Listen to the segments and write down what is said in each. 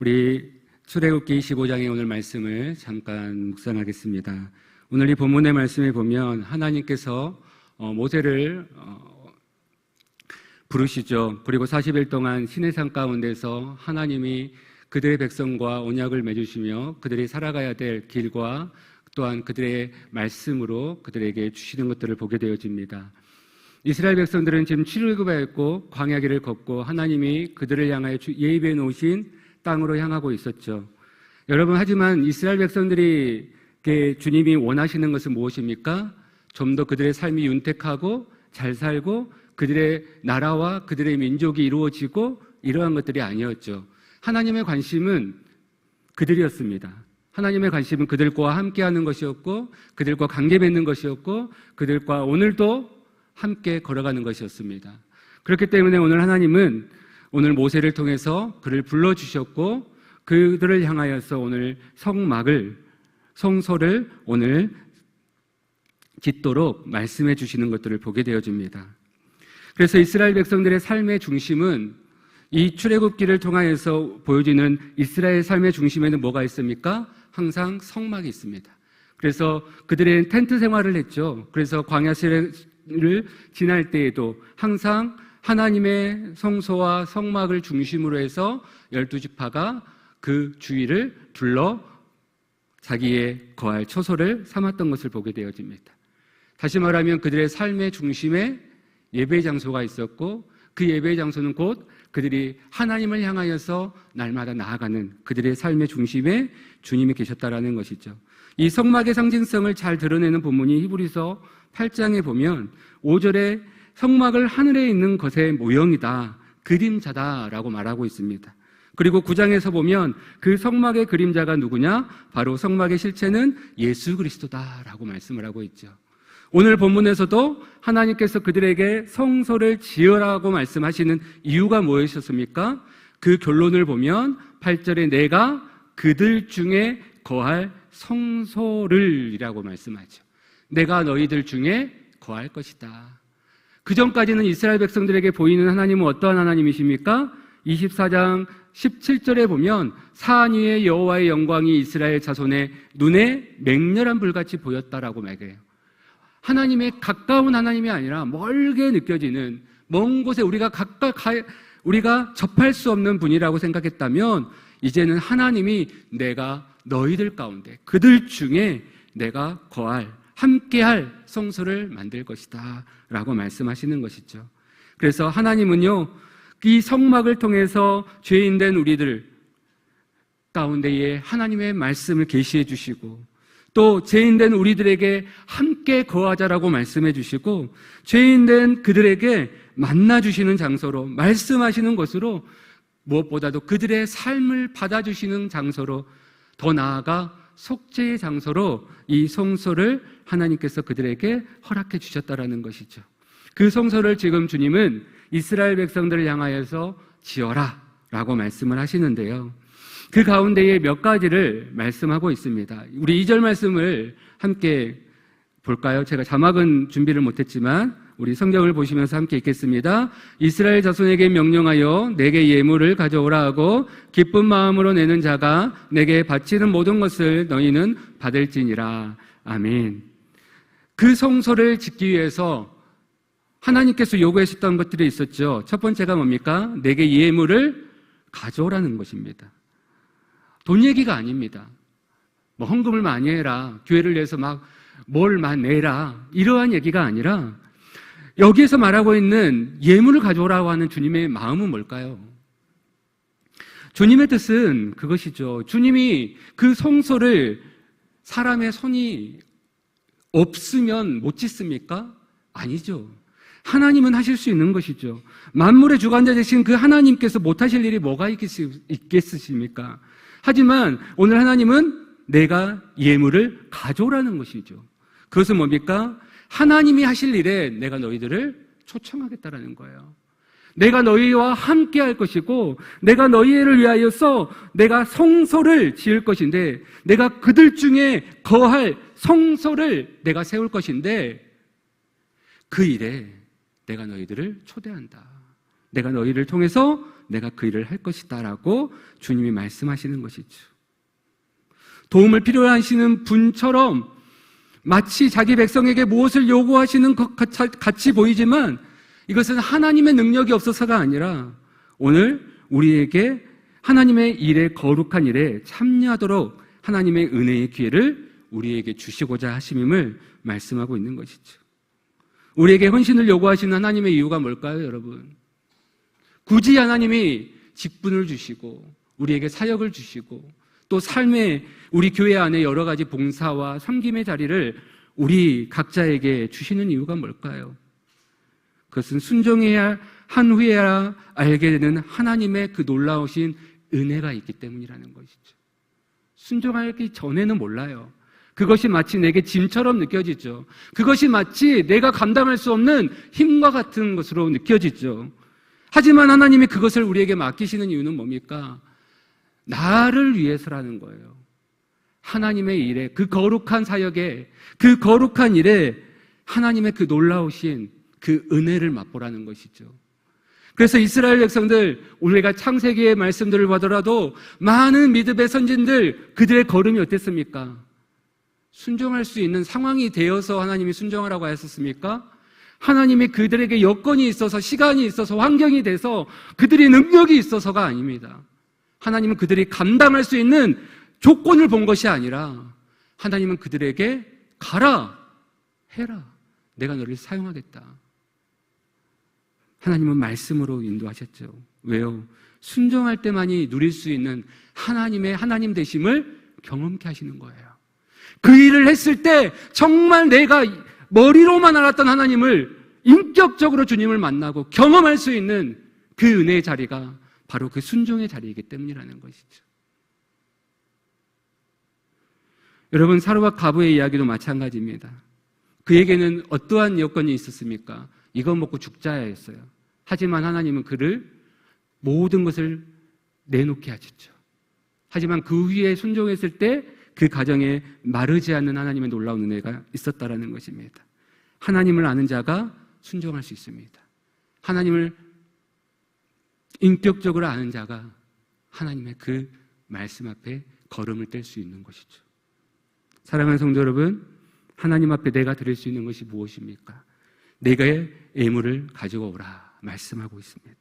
우리 출애굽기 25장의 오늘 말씀을 잠깐 묵상하겠습니다. 오늘 이 본문의 말씀에 보면 하나님께서 모세를 부르시죠. 그리고 40일 동안 시내산 가운데서 하나님이 그들의 백성과 언약을 맺으시며 그들이 살아가야 될 길과 또한 그들의 말씀으로 그들에게 주시는 것들을 보게 되어집니다. 이스라엘 백성들은 지금 출애굽했고 광야길을 걷고 하나님이 그들을 향하여 예비해 놓으신 땅으로 향하고 있었죠. 여러분, 하지만 이스라엘 백성들이 주님이 원하시는 것은 무엇입니까? 좀 더 그들의 삶이 윤택하고 잘 살고 그들의 나라와 그들의 민족이 이루어지고 이러한 것들이 아니었죠. 하나님의 관심은 그들이었습니다. 하나님의 관심은 그들과 함께하는 것이었고 그들과 관계 맺는 것이었고 그들과 오늘도 함께 걸어가는 것이었습니다. 그렇기 때문에 오늘 하나님은 오늘 모세를 통해서 그를 불러주셨고 그들을 향하여서 오늘 성소를 오늘 짓도록 말씀해 주시는 것들을 보게 되어집니다. 그래서 이스라엘 백성들의 삶의 중심은 이 출애굽기를 통하여서 보여지는 이스라엘 삶의 중심에는 뭐가 있습니까? 항상 성막이 있습니다. 그래서 그들의 텐트 생활을 했죠. 그래서 광야시를 지날 때에도 항상 하나님의 성소와 성막을 중심으로 해서 12지파가 그 주위를 둘러 자기의 거할 처소를 삼았던 것을 보게 되어집니다. 다시 말하면 그들의 삶의 중심에 예배 장소가 있었고 그 예배 장소는 곧 그들이 하나님을 향하여서 날마다 나아가는 그들의 삶의 중심에 주님이 계셨다라는 것이죠. 이 성막의 상징성을 잘 드러내는 본문이 히브리서 8장에 보면 5절에 성막을 하늘에 있는 것의 모형이다, 그림자다라고 말하고 있습니다. 그리고 9장에서 보면 그 성막의 그림자가 누구냐? 바로 성막의 실체는 예수 그리스도다라고 말씀을 하고 있죠. 오늘 본문에서도 하나님께서 그들에게 성소를 지으라고 말씀하시는 이유가 무엇이었습니까? 그 결론을 보면 8절에 내가 그들 중에 거할 성소를 이라고 말씀하죠. 내가 너희들 중에 거할 것이다. 그 전까지는 이스라엘 백성들에게 보이는 하나님은 어떠한 하나님이십니까? 24장 17절에 보면 산 위의 여호와의 영광이 이스라엘 자손의 눈에 맹렬한 불같이 보였다라고 말해요. 하나님의 가까운 하나님이 아니라 멀게 느껴지는 먼 곳에 우리가 접할 수 없는 분이라고 생각했다면 이제는 하나님이 내가 너희들 가운데 그들 중에 내가 거할 함께할 성소를 만들 것이다 라고 말씀하시는 것이죠. 그래서 하나님은요 이 성막을 통해서 죄인된 우리들 가운데에 하나님의 말씀을 계시해 주시고 또 죄인된 우리들에게 함께 거하자라고 말씀해 주시고 죄인된 그들에게 만나주시는 장소로 말씀하시는 것으로 무엇보다도 그들의 삶을 받아주시는 장소로 더 나아가 속죄의 장소로 이 성소를 하나님께서 그들에게 허락해 주셨다라는 것이죠. 그 성소를 지금 주님은 이스라엘 백성들을 향하여서 지어라 라고 말씀을 하시는데요. 그 가운데에 몇 가지를 말씀하고 있습니다. 우리 2절 말씀을 함께 볼까요? 제가 자막은 준비를 못했지만 우리 성경을 보시면서 함께 읽겠습니다. 이스라엘 자손에게 명령하여 내게 예물을 가져오라 하고 기쁜 마음으로 내는 자가 내게 바치는 모든 것을 너희는 받을지니라. 아멘. 그 성소를 짓기 위해서 하나님께서 요구하셨던 것들이 있었죠. 첫 번째가 뭡니까? 내게 예물을 가져오라는 것입니다. 돈 얘기가 아닙니다. 헌금을 많이 해라, 교회를 위해서 뭘만 내라, 이러한 얘기가 아니라 여기에서 말하고 있는 예물을 가져오라고 하는 주님의 마음은 뭘까요? 주님의 뜻은 그것이죠. 주님이 그 성소를 사람의 손이 없으면 못 짓습니까? 아니죠. 하나님은 하실 수 있는 것이죠. 만물의 주관자 되신 그 하나님께서 못하실 일이 뭐가 있겠습니까? 하지만 오늘 하나님은 내가 예물을 가져오라는 것이죠. 그것은 뭡니까? 하나님이 하실 일에 내가 너희들을 초청하겠다라는 거예요. 내가 너희와 함께 할 것이고 내가 너희를 위하여서 내가 성소를 지을 것인데 내가 그들 중에 거할 성소를 내가 세울 것인데 그 일에 내가 너희들을 초대한다. 내가 너희를 통해서 내가 그 일을 할 것이다 라고 주님이 말씀하시는 것이죠. 도움을 필요로 하시는 분처럼 마치 자기 백성에게 무엇을 요구하시는 것 같이 보이지만 이것은 하나님의 능력이 없어서가 아니라 오늘 우리에게 하나님의 일에, 거룩한 일에 참여하도록 하나님의 은혜의 기회를 우리에게 주시고자 하심임을 말씀하고 있는 것이죠. 우리에게 헌신을 요구하시는 하나님의 이유가 뭘까요, 여러분? 굳이 하나님이 직분을 주시고 우리에게 사역을 주시고 또 삶의 우리 교회 안에 여러 가지 봉사와 섬김의 자리를 우리 각자에게 주시는 이유가 뭘까요? 그것은 순종해야 한 후에야 알게 되는 하나님의 그 놀라우신 은혜가 있기 때문이라는 것이죠. 순종하기 전에는 몰라요. 그것이 마치 내게 짐처럼 느껴지죠. 그것이 마치 내가 감당할 수 없는 힘과 같은 것으로 느껴지죠. 하지만 하나님이 그것을 우리에게 맡기시는 이유는 뭡니까? 나를 위해서라는 거예요. 하나님의 일에, 그 거룩한 사역에, 그 거룩한 일에 하나님의 그 놀라우신 그 은혜를 맛보라는 것이죠. 그래서 이스라엘 백성들, 우리가 창세기의 말씀들을 보더라도 많은 믿음의 선진들, 그들의 걸음이 어땠습니까? 순종할 수 있는 상황이 되어서 하나님이 순종하라고 하셨습니까? 하나님이 그들에게 여건이 있어서, 시간이 있어서, 환경이 돼서, 그들이 능력이 있어서가 아닙니다. 하나님은 그들이 감당할 수 있는 조건을 본 것이 아니라 하나님은 그들에게 가라, 해라, 내가 너를 사용하겠다. 하나님은 말씀으로 인도하셨죠. 왜요? 순종할 때만이 누릴 수 있는 하나님의 하나님 되심을 경험케 하시는 거예요. 그 일을 했을 때 정말 내가 머리로만 알았던 하나님을 인격적으로 주님을 만나고 경험할 수 있는 그 은혜의 자리가 바로 그 순종의 자리이기 때문이라는 것이죠. 여러분, 사르와 가부의 이야기도 마찬가지입니다. 그에게는 어떠한 여건이 있었습니까? 이거 먹고 죽자였어요. 하지만 하나님은 그를 모든 것을 내놓게 하셨죠. 하지만 그 위에 순종했을 때 그 가정에 마르지 않는 하나님의 놀라운 은혜가 있었다라는 것입니다. 하나님을 아는 자가 순종할 수 있습니다. 하나님을 인격적으로 아는 자가 하나님의 그 말씀 앞에 걸음을 뗄 수 있는 것이죠. 사랑하는 성도 여러분, 하나님 앞에 내가 드릴 수 있는 것이 무엇입니까? 내가의 예물을 가지고 오라 말씀하고 있습니다.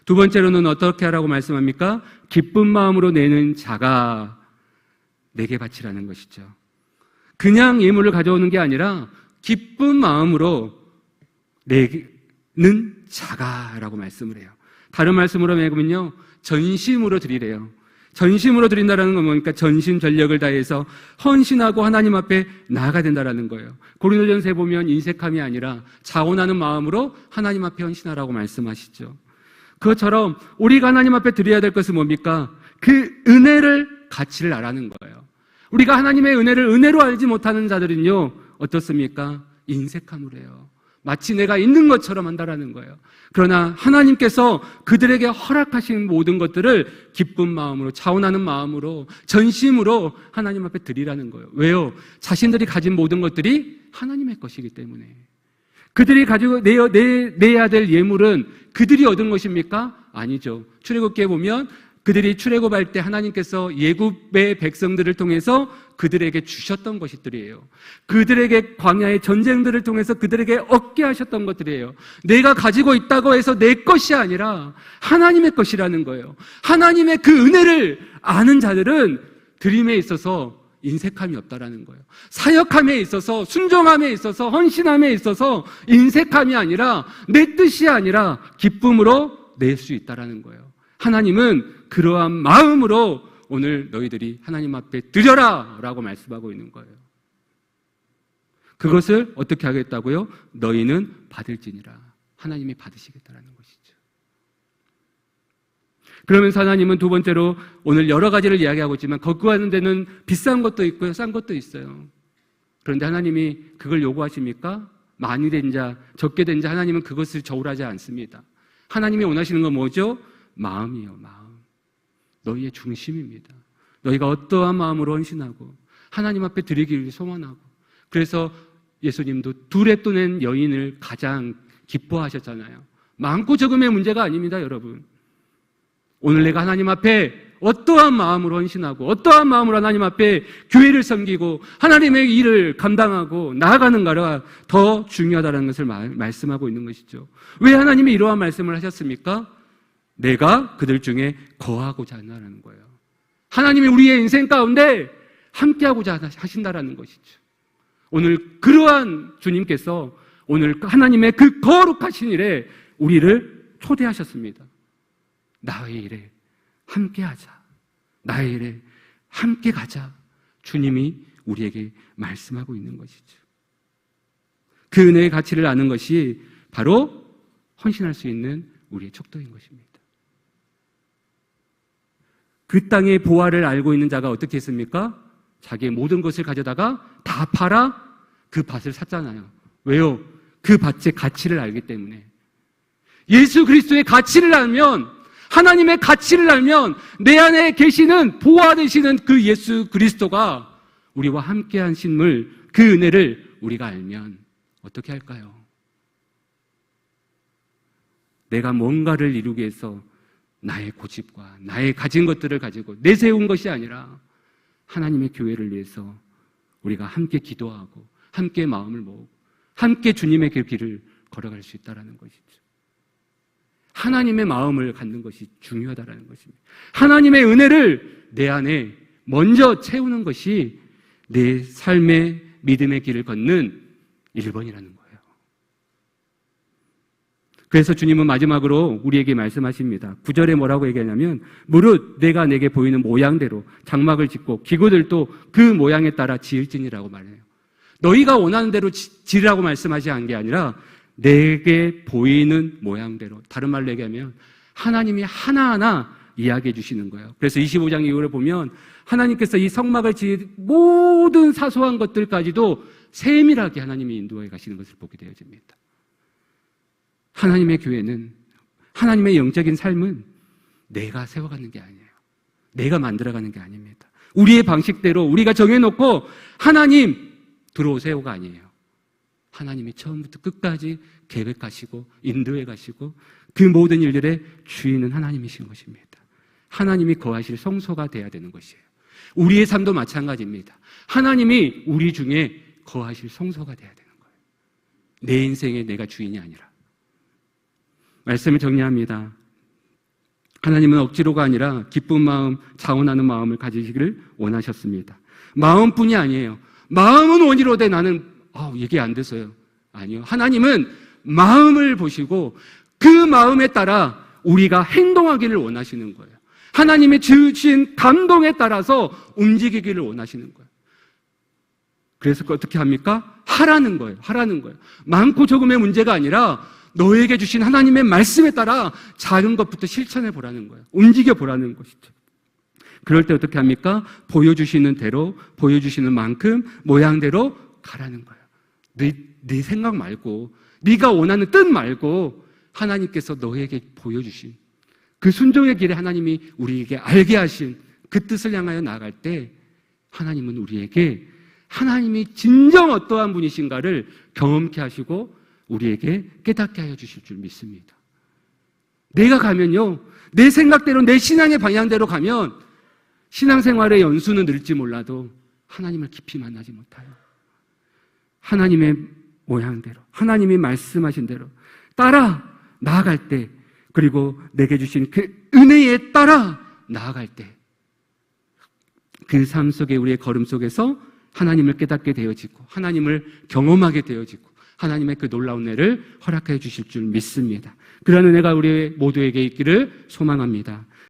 두 번째로는 어떻게 하라고 말씀합니까? 기쁜 마음으로 내는 자가 내게 바치라는 것이죠. 그냥 예물을 가져오는 게 아니라 기쁜 마음으로 내는 자가라고 말씀을 해요. 다른 말씀으로 매으면요, 전심으로 드리래요. 전심으로 드린다라는 건 뭡니까? 전심 전력을 다해서 헌신하고 하나님 앞에 나아가야 된다라는 거예요. 고린도전서에 보면 인색함이 아니라 자원하는 마음으로 하나님 앞에 헌신하라고 말씀하시죠. 그것처럼 우리가 하나님 앞에 드려야 될 것은 뭡니까? 그 은혜를 가치를 알아는 거예요. 우리가 하나님의 은혜를 은혜로 알지 못하는 자들은요, 어떻습니까? 인색함을 해요. 마치 내가 있는 것처럼 한다라는 거예요. 그러나 하나님께서 그들에게 허락하신 모든 것들을 기쁜 마음으로, 자원하는 마음으로, 전심으로 하나님 앞에 드리라는 거예요. 왜요? 자신들이 가진 모든 것들이 하나님의 것이기 때문에. 그들이 가지고 내야 될 예물은 그들이 얻은 것입니까? 아니죠. 출애굽기에 보면 그들이 출애굽할 때 하나님께서 예굽의 백성들을 통해서 그들에게 주셨던 것들이에요. 그들에게 광야의 전쟁들을 통해서 그들에게 얻게 하셨던 것들이에요. 내가 가지고 있다고 해서 내 것이 아니라 하나님의 것이라는 거예요. 하나님의 그 은혜를 아는 자들은 드림에 있어서 인색함이 없다라는 거예요. 사역함에 있어서, 순종함에 있어서, 헌신함에 있어서 인색함이 아니라, 내 뜻이 아니라 기쁨으로 낼 수 있다라는 거예요. 하나님은 그러한 마음으로 오늘 너희들이 하나님 앞에 드려라 라고 말씀하고 있는 거예요. 그것을 어떻게 하겠다고요? 너희는 받을지니라. 하나님이 받으시겠다라는 것이죠. 그러면서 하나님은 두 번째로 오늘 여러 가지를 이야기하고 있지만 거부하는 데는 비싼 것도 있고요, 싼 것도 있어요. 그런데 하나님이 그걸 요구하십니까? 많이 된 자, 적게 된 자, 하나님은 그것을 저울하지 않습니다. 하나님이 원하시는 건 뭐죠? 마음이요, 마음. 너희의 중심입니다. 너희가 어떠한 마음으로 헌신하고 하나님 앞에 드리기를 소원하고. 그래서 예수님도 둘에 또 낸 여인을 가장 기뻐하셨잖아요. 많고 적음의 문제가 아닙니다, 여러분. 오늘 내가 하나님 앞에 어떠한 마음으로 헌신하고 어떠한 마음으로 하나님 앞에 교회를 섬기고 하나님의 일을 감당하고 나아가는가가 더 중요하다는 것을 말씀하고 있는 것이죠. 왜 하나님이 이러한 말씀을 하셨습니까? 내가 그들 중에 거하고자 한다는 거예요. 하나님이 우리의 인생 가운데 함께하고자 하신다라는 것이죠. 오늘 그러한 주님께서 오늘 하나님의 그 거룩하신 일에 우리를 초대하셨습니다. 나의 일에 함께하자. 나의 일에 함께 가자. 주님이 우리에게 말씀하고 있는 것이죠. 그 은혜의 가치를 아는 것이 바로 헌신할 수 있는 우리의 척도인 것입니다. 그 땅의 보화를 알고 있는 자가 어떻게 했습니까? 자기의 모든 것을 가져다가 다 팔아 그 밭을 샀잖아요. 왜요? 그 밭의 가치를 알기 때문에. 예수 그리스도의 가치를 알면, 하나님의 가치를 알면 내 안에 계시는 보화 되시는 그 예수 그리스도가 우리와 함께한 신물, 그 은혜를 우리가 알면 어떻게 할까요? 내가 뭔가를 이루기 위해서 나의 고집과 나의 가진 것들을 가지고 내세운 것이 아니라 하나님의 교회를 위해서 우리가 함께 기도하고 함께 마음을 모으고 함께 주님의 길을 걸어갈 수 있다는 것이죠. 하나님의 마음을 갖는 것이 중요하다는 것입니다. 하나님의 은혜를 내 안에 먼저 채우는 것이 내 삶의 믿음의 길을 걷는 1번이라는 거예요. 그래서 주님은 마지막으로 우리에게 말씀하십니다. 9절에 뭐라고 얘기하냐면 무릇 내가 내게 보이는 모양대로 장막을 짓고 기구들도 그 모양에 따라 지을지니라고 말해요. 너희가 원하는 대로 지으라고 말씀하지 않은 게 아니라 내게 보이는 모양대로, 다른 말로 얘기하면 하나님이 하나하나 이야기해 주시는 거예요. 그래서 25장 이후를 보면 하나님께서 이 성막을 지은 모든 사소한 것들까지도 세밀하게 하나님이 인도해 가시는 것을 보게 되어집니다. 하나님의 교회는, 하나님의 영적인 삶은 내가 세워가는 게 아니에요. 내가 만들어가는 게 아닙니다. 우리의 방식대로 우리가 정해놓고 하나님 들어오세요가 아니에요. 하나님이 처음부터 끝까지 계획하시고 인도해 가시고 그 모든 일들의 주인은 하나님이신 것입니다. 하나님이 거하실 성소가 돼야 되는 것이에요. 우리의 삶도 마찬가지입니다. 하나님이 우리 중에 거하실 성소가 돼야 되는 거예요. 내 인생에 내가 주인이 아니라. 말씀을 정리합니다. 하나님은 억지로가 아니라 기쁜 마음, 자원하는 마음을 가지시기를 원하셨습니다. 마음뿐이 아니에요. 마음은 원이로되 나는 이게 안 돼서요. 아니요. 하나님은 마음을 보시고 그 마음에 따라 우리가 행동하기를 원하시는 거예요. 하나님이 주신 감동에 따라서 움직이기를 원하시는 거예요. 그래서 어떻게 합니까? 하라는 거예요. 하라는 거예요. 많고 적음의 문제가 아니라 너에게 주신 하나님의 말씀에 따라 작은 것부터 실천해 보라는 거예요. 움직여 보라는 것이죠. 그럴 때 어떻게 합니까? 보여주시는 대로, 보여주시는 만큼 모양대로 가라는 거예요. 네 생각 말고, 네가 원하는 뜻 말고 하나님께서 너에게 보여주신 그 순종의 길에 하나님이 우리에게 알게 하신 그 뜻을 향하여 나아갈 때 하나님은 우리에게 하나님이 진정 어떠한 분이신가를 경험케 하시고 우리에게 깨닫게 하여 주실 줄 믿습니다. 내가 가면요, 내 생각대로 내 신앙의 방향대로 가면 신앙생활의 연수는 늘지 몰라도 하나님을 깊이 만나지 못해요. 하나님의 모양대로, 하나님이 말씀하신 대로 따라 나아갈 때, 그리고 내게 주신 그 은혜에 따라 나아갈 때, 그 삶 속에, 우리의 걸음 속에서 하나님을 깨닫게 되어지고 하나님을 경험하게 되어지고 하나님의 그 놀라운 은혜를 허락해 주실 줄 믿습니다. 그런 은혜가 우리 모두에게 있기를 소망합니다.